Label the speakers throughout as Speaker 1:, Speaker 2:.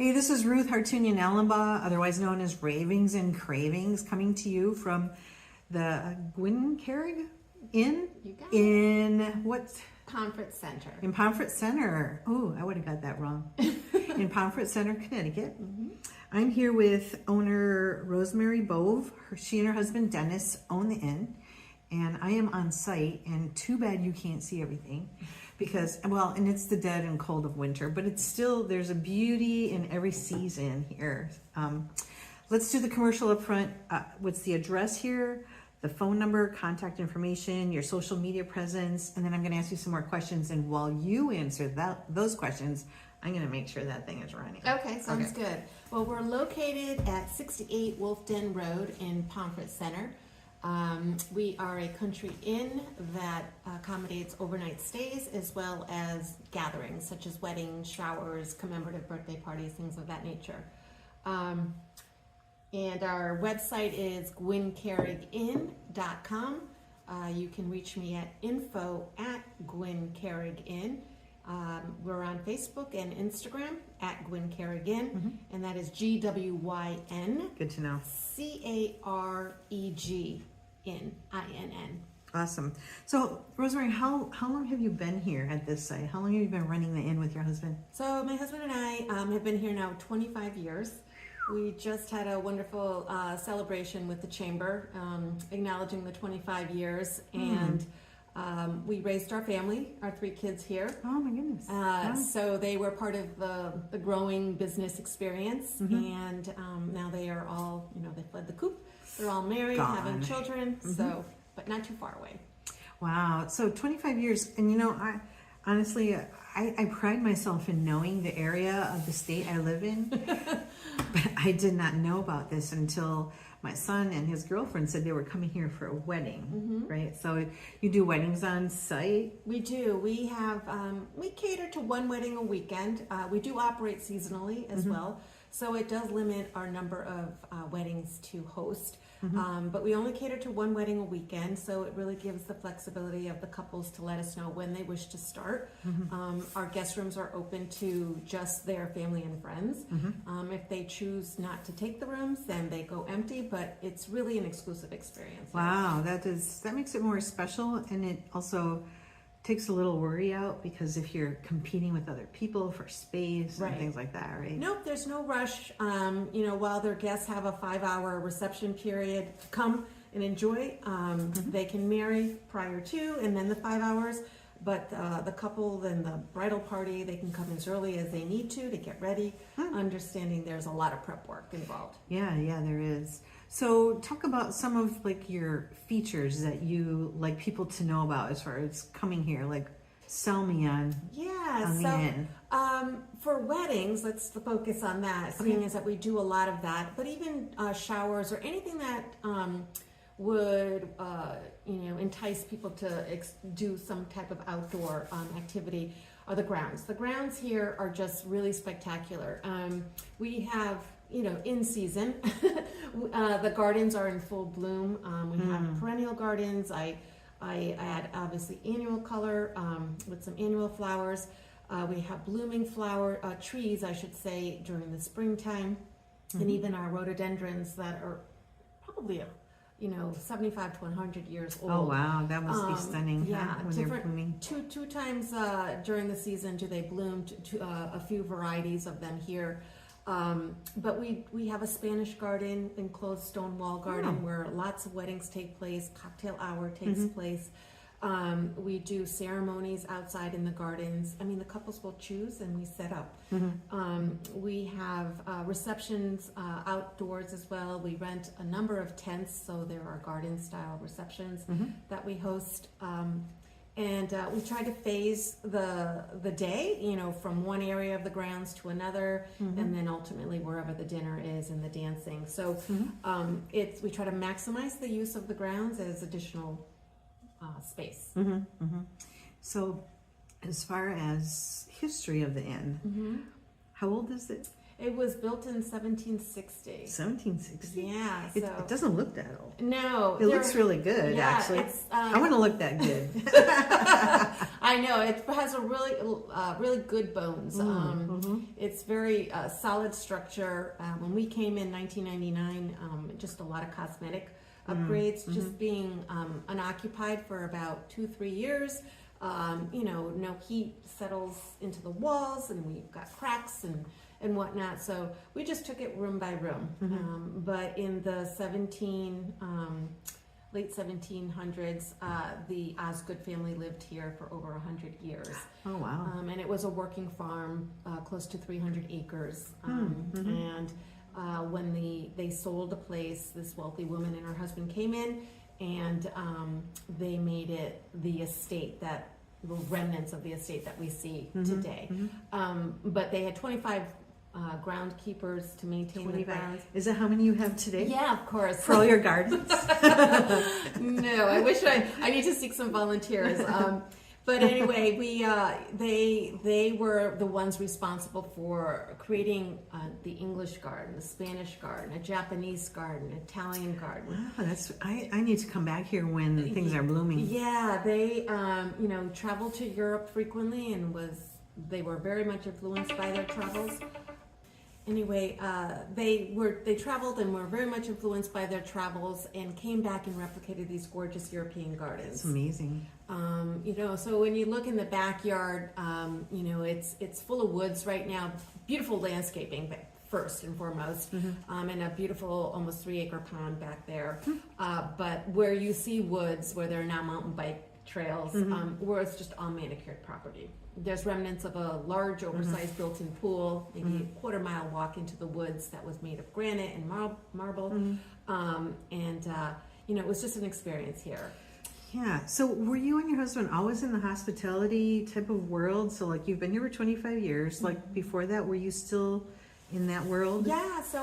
Speaker 1: Hey, this is Ruth Hartunian Allenbaugh, otherwise known as Ravings and Cravings, coming to you from the Gwen Careg Inn
Speaker 2: You got
Speaker 1: in what?
Speaker 2: Conference Center.
Speaker 1: In Pomfret Center. Oh, I would have got that wrong. In Pomfret Center, Connecticut. I'm here with owner Rosemary Bove. She and her husband Dennis own the inn, and I am on site. And too bad you can't see everything, because and it's the dead and cold of winter, but it's still, there's a beauty in every season here. Let's do the commercial up front. What's the address here? The phone number, contact information, your social media presence, and then I'm going to ask you some more questions. And while you answer those questions, I'm going to make sure that thing is running.
Speaker 2: Okay, sounds good. Well, we're located at 68 Wolf Den Road in Pomfret Center. We are a country inn that accommodates overnight stays as well as gatherings such as weddings, showers, commemorative birthday parties, things of that nature. And our website is gwencareginn.com. You can reach me at info@gwencareginn. We're on Facebook and Instagram at Gwen Careg, and that is GWYN.
Speaker 1: Good to know.
Speaker 2: CAREG INN.
Speaker 1: Awesome. So, Rosemary, how long have you been here at this site? How long have you been running the inn with your husband?
Speaker 2: So, my husband and I have been here now 25 years. We just had a wonderful celebration with the chamber, acknowledging the 25 years, and we raised our family, our 3 kids here.
Speaker 1: Oh my goodness.
Speaker 2: So they were part of the growing business experience, and now they are all, they fled the coop. They're all married, having children, so, but not too far away.
Speaker 1: Wow. So 25 years, and I honestly, I pride myself in knowing the area of the state I live in, but I did not know about this until my son and his girlfriend said they were coming here for a wedding, right? So you do weddings on site?
Speaker 2: We do. We have, we cater to one wedding a weekend. We do operate seasonally as well. So it does limit our number of weddings to host. But we only cater to one wedding a weekend, so it really gives the flexibility of the couples to let us know when they wish to start. Our guest rooms are open to just their family and friends. If they choose not to take the rooms, then they go empty, but it's really an exclusive experience.
Speaker 1: Wow, that makes it more special, and it also takes a little worry out, because if you're competing with other people for space and things like that, right?
Speaker 2: Nope, there's no rush. While their guests have a 5-hour reception period to come and enjoy, they can marry prior to and then the 5 hours. But the couple and the bridal party, they can come as early as they need to get ready, understanding there's a lot of prep work involved.
Speaker 1: Yeah, there is. So talk about some of your features that you like people to know about as far as coming here, sell me on the inn.
Speaker 2: For weddings, let's focus on that, seeing as that we do a lot of that, but even showers or anything that would entice people to do some type of outdoor activity are the grounds. The grounds here are just really spectacular. We have, in season, the gardens are in full bloom. We have perennial gardens. I add obviously annual color with some annual flowers. We have blooming trees, I should say, during the springtime, and even our rhododendrons that are probably 75 to 100 years old.
Speaker 1: Oh wow, that must be stunning.
Speaker 2: Yeah,
Speaker 1: when they're blooming.
Speaker 2: Two times during the season do they bloom. A few varieties of them here. But we have a Spanish garden, enclosed stone wall garden, where lots of weddings take place. Cocktail hour takes place. We do ceremonies outside in the gardens. I mean, the couples will choose and we set up. We have receptions outdoors as well. We rent a number of tents, so there are garden style receptions that we host. And we try to phase the day, from one area of the grounds to another, and then ultimately wherever the dinner is and the dancing. So we try to maximize the use of the grounds as additional space.
Speaker 1: So as far as history of the inn, How old is it?
Speaker 2: It was built in 1760.
Speaker 1: 1760.
Speaker 2: Yeah,
Speaker 1: It,
Speaker 2: so
Speaker 1: it doesn't look that old.
Speaker 2: no,
Speaker 1: It looks really good,
Speaker 2: yeah,
Speaker 1: actually.
Speaker 2: it's,
Speaker 1: I want to look that good.
Speaker 2: I know it has a really good bones. It's very solid structure. When we came in 1999, just a lot of cosmetic upgrades, just being unoccupied for about 2-3 years. No heat settles into the walls, and we've got cracks and whatnot. So we just took it room by room. But in the late 1700s, the Osgood family lived here for over 100 years.
Speaker 1: Oh, wow.
Speaker 2: And it was a working farm, close to 300 acres. And when they sold the place, this wealthy woman and her husband came in, and they made it the remnants of the estate that we see today. But they had 25 groundkeepers to maintain the grounds.
Speaker 1: Is that how many you have today?
Speaker 2: Yeah, of course.
Speaker 1: For all your gardens?
Speaker 2: No, I wish I need to seek some volunteers. But anyway, they were the ones responsible for creating the English garden, the Spanish garden, a Japanese garden, Italian garden.
Speaker 1: Wow, I need to come back here when things are blooming.
Speaker 2: Yeah, they traveled to Europe frequently, and they were very much influenced by their travels. Anyway, they traveled and were very much influenced by their travels, and came back and replicated these gorgeous European gardens.
Speaker 1: It's amazing.
Speaker 2: So when you look in the backyard, it's full of woods right now. Beautiful landscaping first and foremost, and a beautiful almost 3-acre pond back there. But where you see woods, where there are now mountain bike trails, where it's just all manicured property. There's remnants of a large, oversized built-in pool, maybe a quarter-mile walk into the woods that was made of granite and marble. It was just an experience here.
Speaker 1: Yeah. So were you and your husband always in the hospitality type of world? So like you've been here for 25 years. Like before that, were you still in that world?
Speaker 2: Yeah, so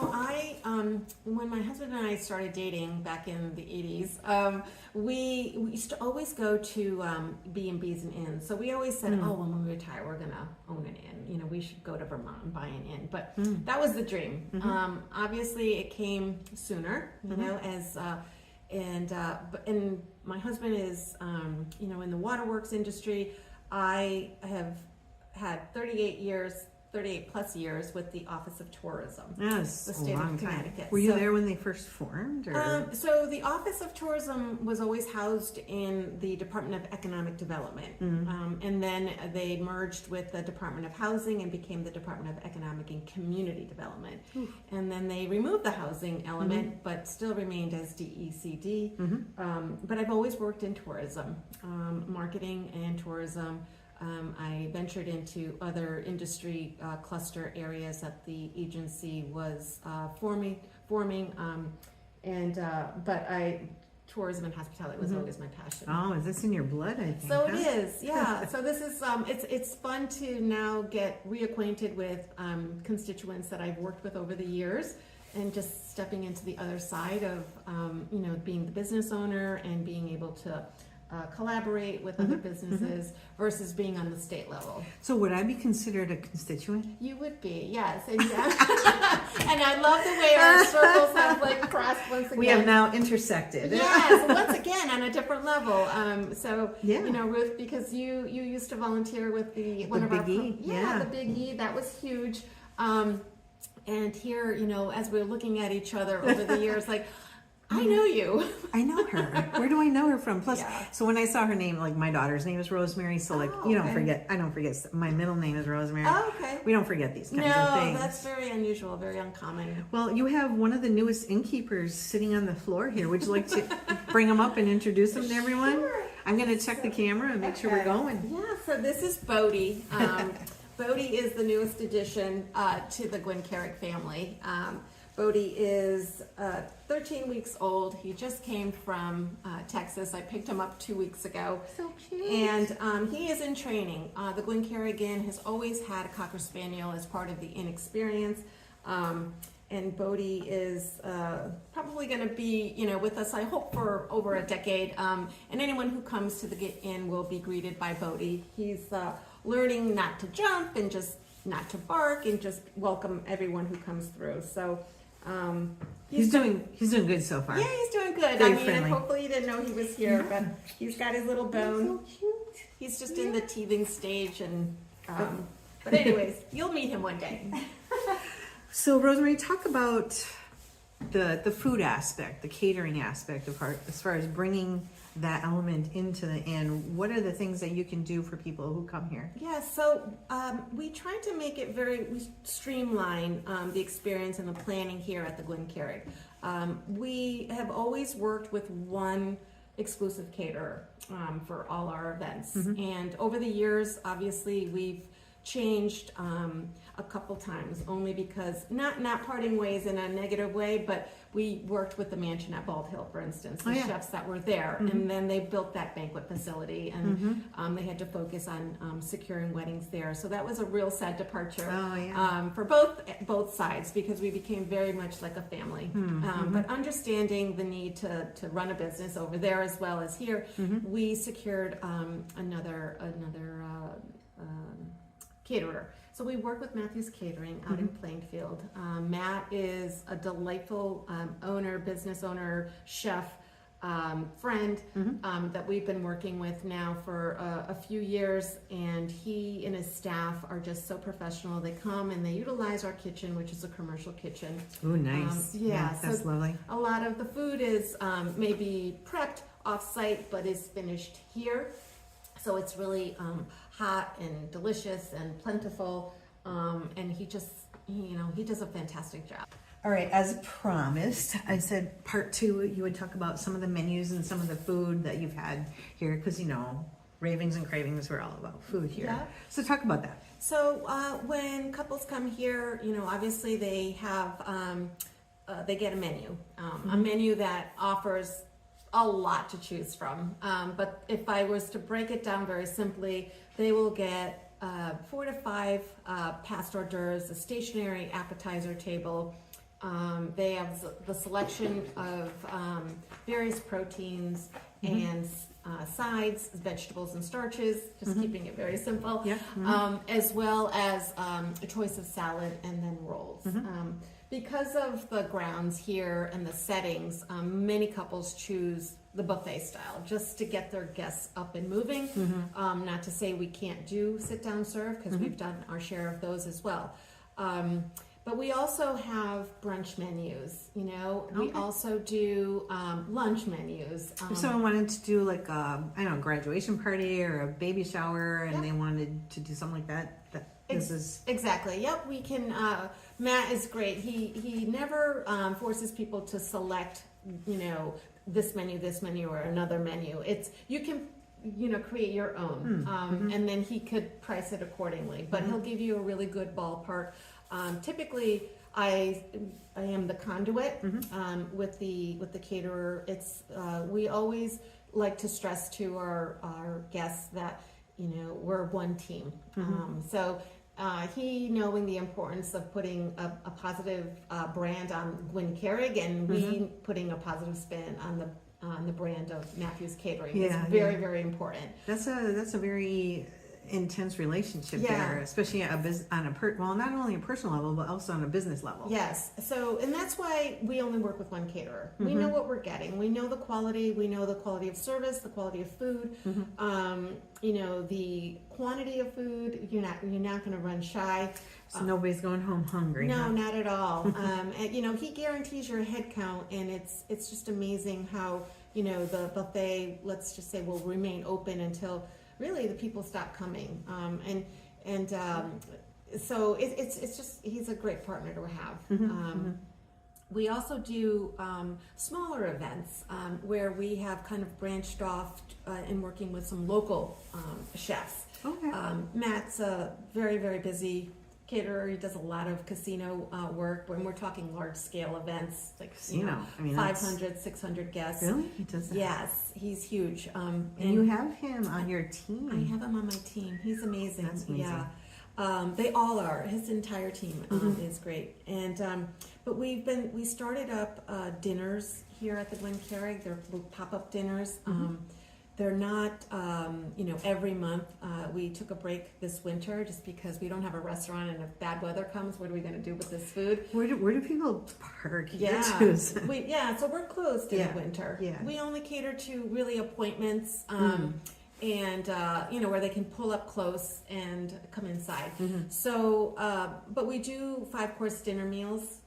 Speaker 2: when my husband and I started dating back in the 80s, we used to always go to B&Bs and inns. So we always said, when we retire, we're going to own an inn. We should go to Vermont and buy an inn. But that was the dream. Obviously, it came sooner, and my husband is, in the waterworks industry. I have had 38 plus years with the Office of Tourism.
Speaker 1: Yes,
Speaker 2: the state of Connecticut.
Speaker 1: Were you there when they first formed? Or?
Speaker 2: So the Office of Tourism was always housed in the Department of Economic Development. And then they merged with the Department of Housing and became the Department of Economic and Community Development. And then they removed the housing element, but still remained as DECD. But I've always worked in tourism, marketing and tourism. I ventured into other industry cluster areas that the agency was forming, but tourism and hospitality was always my passion.
Speaker 1: Oh, is this in your blood? I think.
Speaker 2: So it is, yeah. So this is it's fun to now get reacquainted with constituents that I've worked with over the years, and just stepping into the other side of being the business owner and being able to collaborate with other businesses versus being on the state level.
Speaker 1: So would I be considered a constituent?
Speaker 2: You would be, yes. And, and I love the way our circles have crossed once again.
Speaker 1: We have now intersected.
Speaker 2: Yes, once again on a different level.
Speaker 1: Yeah.
Speaker 2: Ruth, because you used to volunteer with the
Speaker 1: Big E.
Speaker 2: The Big E. That was huge. And here, as we're looking at each other over the years, I know you.
Speaker 1: I know her. Where do I know her from? Plus, so when I saw her name, my daughter's name is Rosemary. So you don't forget. I don't forget. My middle name is Rosemary.
Speaker 2: Oh, okay.
Speaker 1: We don't forget these kinds of things.
Speaker 2: No, that's very unusual, very uncommon.
Speaker 1: Well, you have one of the newest innkeepers sitting on the floor here. Would you like to bring him up and introduce him to everyone?
Speaker 2: Sure.
Speaker 1: I'm going to check the camera and make sure we're going.
Speaker 2: Yeah. So this is Bodie. Bodie is the newest addition to the Gwen Careg family. Bodie is 13 weeks old. He just came from Texas. I picked him up 2 weeks ago.
Speaker 1: So cute.
Speaker 2: And he is in training. The Gwen Careg Inn has always had a Cocker Spaniel as part of the inn experience. And Bodie is probably going to be, with us, I hope, for over a decade. And anyone who comes to the inn will be greeted by Bodie. He's learning not to jump and just not to bark and just welcome everyone who comes through. So
Speaker 1: he's doing good so far.
Speaker 2: Yeah, he's doing good.
Speaker 1: Very
Speaker 2: I mean,
Speaker 1: friendly.
Speaker 2: and hopefully you didn't know he was here, but he's got his little bone.
Speaker 1: So cute.
Speaker 2: He's just in the teething stage, and but anyways, you'll meet him one day.
Speaker 1: So Rosemary, talk about the food aspect, the catering aspect of art, as far as bringing that element into the inn. What are the things that you can do for people who come here?
Speaker 2: Yeah, so we try to make it we streamline the experience and the planning here at the Gwen Careg. We have always worked with one exclusive caterer for all our events. And over the years, obviously, we've changed a couple times, only because not parting ways in a negative way, but we worked with the mansion at Bald Hill, for instance, the chefs that were there, and then they built that banquet facility, and they had to focus on securing weddings there. So that was a real sad departure for both sides, because we became very much like a family. But understanding the need to run a business over there as well as here, we secured another caterer. So we work with Matthews Catering out in Plainfield. Matt is a delightful business owner, chef, friend that we've been working with now for a few years, and he and his staff are just so professional. They come and they utilize our kitchen, which is a commercial kitchen.
Speaker 1: Oh, nice. That's lovely.
Speaker 2: A lot of the food is maybe prepped off-site, but is finished here. So it's really hot and delicious and plentiful, and he does a fantastic job.
Speaker 1: All right, as promised, I said part 2, you would talk about some of the menus and some of the food that you've had here, because Ravings and Cravings, we're all about food here.
Speaker 2: Yeah.
Speaker 1: So talk about that.
Speaker 2: So when couples come here, obviously they have, they get a menu that offers a lot to choose from. But if I was to break it down very simply, they will get 4 to 5 past hors d'oeuvres, a stationary appetizer table. They have the selection of various proteins and sides, vegetables and starches, just keeping it very simple, as well as a choice of salad and then rolls. Because of the grounds here and the settings, many couples choose the buffet style just to get their guests up and moving. Not to say we can't do sit down serve, because we've done our share of those as well. But we also have brunch menus, we also do lunch menus.
Speaker 1: If someone wanted to do like a graduation party or a baby shower, and they wanted to do something like that, this is...
Speaker 2: Exactly, yep, we can... Matt is great. He never forces people to select, this menu or another menu. You can create your own, and then he could price it accordingly. But he'll give you a really good ballpark. Typically, I am the conduit with the caterer. We always like to stress to our guests that we're one team. So. He knowing the importance of putting a positive brand on Gwen Careg, and we putting a positive spin on the brand of Matthews Catering. It's very, very important.
Speaker 1: That's a very intense relationship there, especially on not only a personal level, but also on a business level.
Speaker 2: Yes. So, and that's why we only work with one caterer. We know what we're getting. We know the quality. We know the quality of service, the quality of food. The quantity of food. You're not going to run shy.
Speaker 1: So nobody's going home hungry.
Speaker 2: No, not at all. And he guarantees your head count, and it's just amazing how the buffet, let's just say, will remain open until really the people stop coming. So it's just, he's a great partner to have. We also do smaller events where we have kind of branched off in working with some local chefs.
Speaker 1: Okay.
Speaker 2: Matt's a very, very busy caterer. He does a lot of casino work. When we're talking large scale events, like 500, 600 guests.
Speaker 1: Really? He does that?
Speaker 2: Yes, he's huge.
Speaker 1: And you have him on your team.
Speaker 2: I have him on my team. He's amazing.
Speaker 1: That's amazing.
Speaker 2: Yeah. They all are. His entire team is great. And but we started up dinners here at the Gwen Careg. They're little pop-up dinners. they're not, every month. We took a break this winter just because we don't have a restaurant, and if bad weather comes, what are we going to do with this food?
Speaker 1: Where do people park?
Speaker 2: Yeah, so we're closed in the winter.
Speaker 1: Yeah.
Speaker 2: We only cater to really appointments, and where they can pull up close and come inside. So, but we do 5-course dinner meals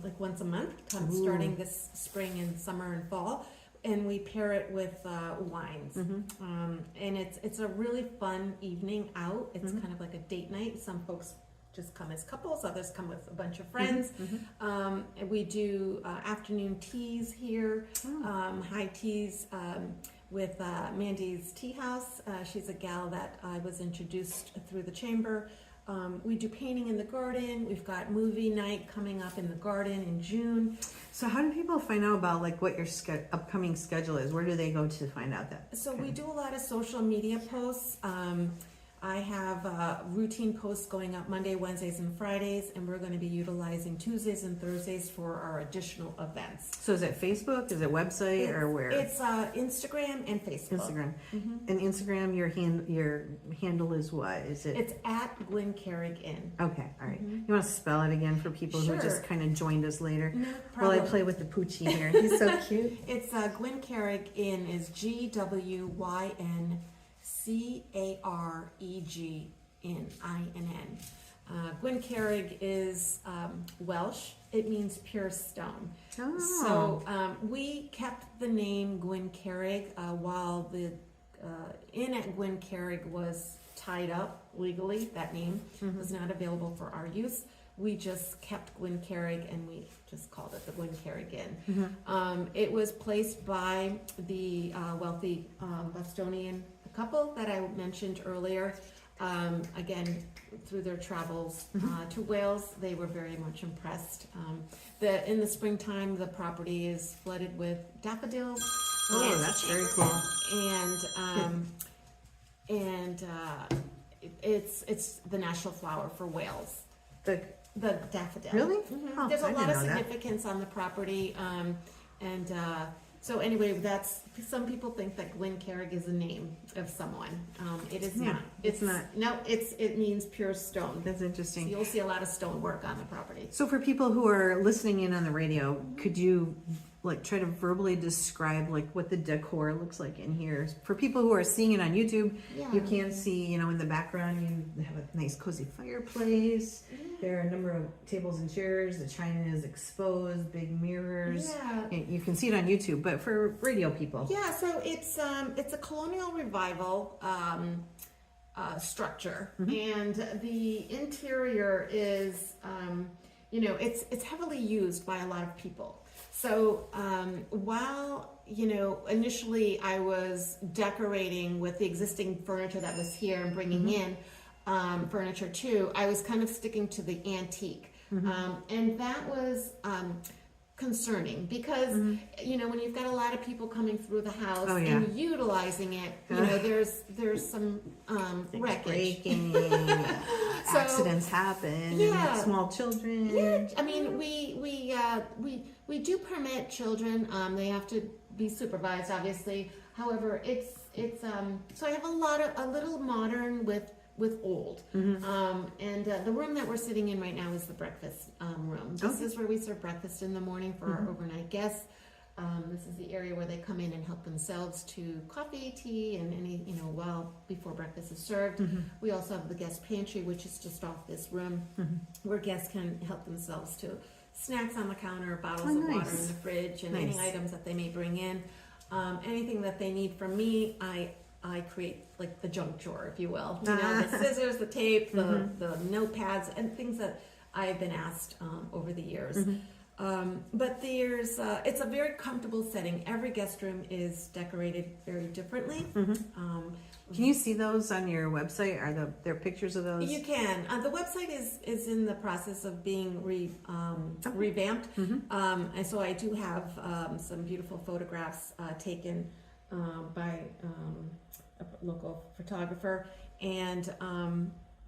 Speaker 2: like once a month, starting this spring and summer and fall. And we pair it with wines, and it's a really fun evening out. It's kind of like a date night. Some folks just come as couples, others come with a bunch of friends. And we do afternoon teas here, high teas with Mandy's Tea House. She's a gal that I was introduced through the chamber. We do painting in the garden. We've got movie night coming up in the garden in June.
Speaker 1: So how do people find out about like what your upcoming schedule is? Where do they go to find out that?
Speaker 2: So we do a lot of social media posts. I have routine posts going up Monday, Wednesdays, and Fridays, and we're going to be utilizing Tuesdays and Thursdays for our additional events.
Speaker 1: So is it Facebook? Is it website or where?
Speaker 2: It's Instagram and Facebook.
Speaker 1: Instagram. And Instagram, your handle is what? Is it?
Speaker 2: It's at Gwen Careg Inn.
Speaker 1: Okay, all right. You want to spell it again for people who just kind of joined us later?
Speaker 2: No
Speaker 1: While
Speaker 2: problem.
Speaker 1: I play with the Poochie here. He's so cute.
Speaker 2: It's Gwen Careg Inn is GWYN. Careg Inn. Gwen Careg is Welsh. It means pure stone.
Speaker 1: Oh.
Speaker 2: So we kept the name Gwen Careg while the inn at Gwen Careg was tied up legally. That name was not available for our use. We just kept Gwen Careg and we just called it the Gwen Careg Inn. It was placed by the wealthy Bostonian couple that I mentioned earlier. Again, through their travels to Wales, they were very much impressed. In the springtime, the property is flooded with daffodils.
Speaker 1: Oh, that's very cool.
Speaker 2: And it's the national flower for Wales. The daffodil.
Speaker 1: Really? Oh,
Speaker 2: There's a
Speaker 1: I
Speaker 2: lot
Speaker 1: didn't
Speaker 2: of
Speaker 1: know that.
Speaker 2: significance on the property, so anyway, some people think that Gwen Careg is a name of someone. It is not.
Speaker 1: It's not.
Speaker 2: No, it means pure stone.
Speaker 1: That's
Speaker 2: So
Speaker 1: interesting.
Speaker 2: you'll see a lot of stone work on the property.
Speaker 1: So for people who are listening in on the radio, could you like try to verbally describe like what the decor looks like in here? For people who are seeing it on YouTube, you can see, in the background you have a nice cozy fireplace. There are a number of tables and chairs. The china is exposed, big mirrors. You can see it on YouTube, but for radio people.
Speaker 2: Yeah, so it's a colonial revival structure, and the interior is it's heavily used by a lot of people. So while initially I was decorating with the existing furniture that was here and bringing in furniture too, I was kind of sticking to the antique, and that was concerning because when you've got a lot of people coming through the house and utilizing it, there's some wreckage.
Speaker 1: Breaking, accidents happen. Small children.
Speaker 2: Yeah, I mean we do permit children. They have to be supervised, obviously. However, it's so I have a little modern with old. And the room that we're sitting in right now is the breakfast room. This is where we serve breakfast in the morning for our overnight guests. This is the area where they come in and help themselves to coffee, tea, and any, before breakfast is served. We also have the guest pantry, which is just off this room, where guests can help themselves to snacks on the counter, bottles of water in the fridge, and any items that they may bring in. Anything that they need from me, I create like the junk drawer, if you will. The scissors, the tape, the notepads, and things that I've been asked over the years. But it's a very comfortable setting. Every guest room is decorated very differently.
Speaker 1: Can you see those on your website? Are there pictures of those?
Speaker 2: You can. The website is in the process of being revamped. And so I do have some beautiful photographs taken by a local photographer, and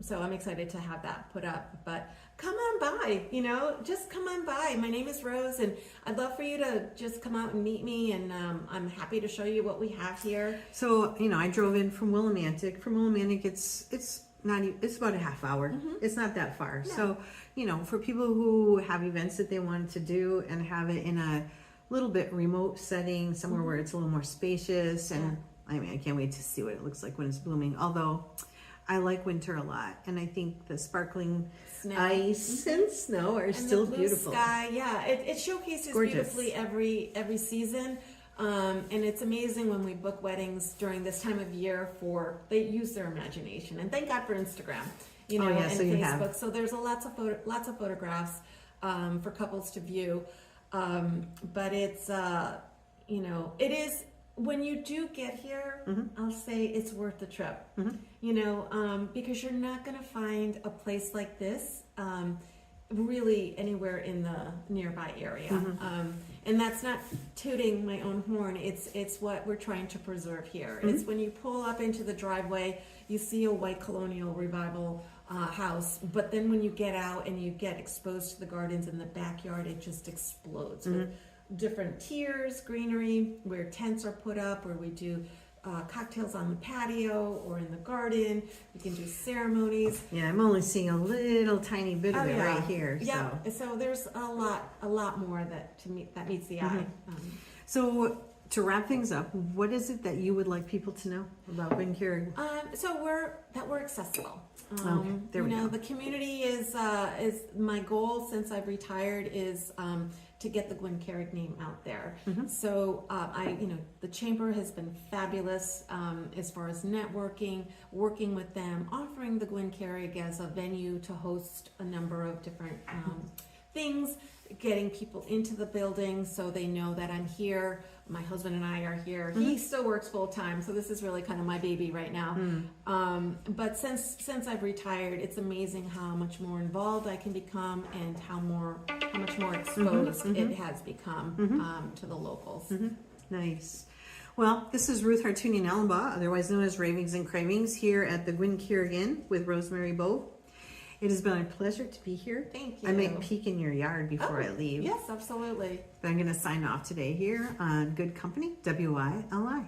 Speaker 2: So I'm excited to have that put up. But come on by, you know, just come on by. My name is Rose, and I'd love for you to just come out and meet me. And I'm happy to show you what we have here.
Speaker 1: So, you know, I drove in from Willimantic. From Willimantic, it's about a half hour. It's not that far.
Speaker 2: No.
Speaker 1: So, you know, for people who have events that they wanted to do and have it in a little bit remote setting, somewhere where it's a little more spacious, and I mean, I can't wait to see what it looks like when it's blooming. Although I like winter a lot, and I think the sparkling
Speaker 2: Snow.
Speaker 1: ice and snow are still
Speaker 2: the blue
Speaker 1: beautiful.
Speaker 2: Sky, yeah, it showcases
Speaker 1: Gorgeous.
Speaker 2: beautifully every season, and it's amazing when we book weddings during this time of year. They use their imagination, and thank God for Instagram, you know, and
Speaker 1: so you
Speaker 2: Facebook.
Speaker 1: have.
Speaker 2: So there's lots of photographs for couples to view, but it's you know, it is. When you do get here, I'll say it's worth the trip, you know, because you're not going to find a place like this really anywhere in the nearby area. And that's not tooting my own horn. It's what we're trying to preserve here. It's when you pull up into the driveway, you see a white colonial revival house, but then when you get out and you get exposed to the gardens in the backyard, it just explodes with different tiers, greenery, where tents are put up, where we do cocktails on the patio or in the garden. We can do ceremonies.
Speaker 1: Yeah, I'm only seeing a little tiny bit of it right here.
Speaker 2: Yeah, so there's a lot more that meets the eye.
Speaker 1: So to wrap things up, what is it that you would like people to know about Gwen Careg?
Speaker 2: So we're accessible.
Speaker 1: Okay, there we
Speaker 2: you know,
Speaker 1: go.
Speaker 2: The community is my goal since I've retired is to get the Gwen Careg name out there. So the chamber has been fabulous as far as networking, working with them, offering the Gwen Careg as a venue to host a number of different things, getting people into the building so they know that I'm here. My husband and I are here. He still works full time, so this is really kind of my baby right now. But since I've retired, it's amazing how much more involved I can become and how much more exposed it has become to the locals.
Speaker 1: Nice. Well, this is Ruth Hartunian-Ellenbaugh, otherwise known as Ravings and Cravings, here at the Gwen Careg Inn with Rosemary Bove. It has been a pleasure to be here.
Speaker 2: Thank you.
Speaker 1: I might peek in your yard before I leave.
Speaker 2: Yes, absolutely.
Speaker 1: But I'm going to sign off today here on Good Company, WILI.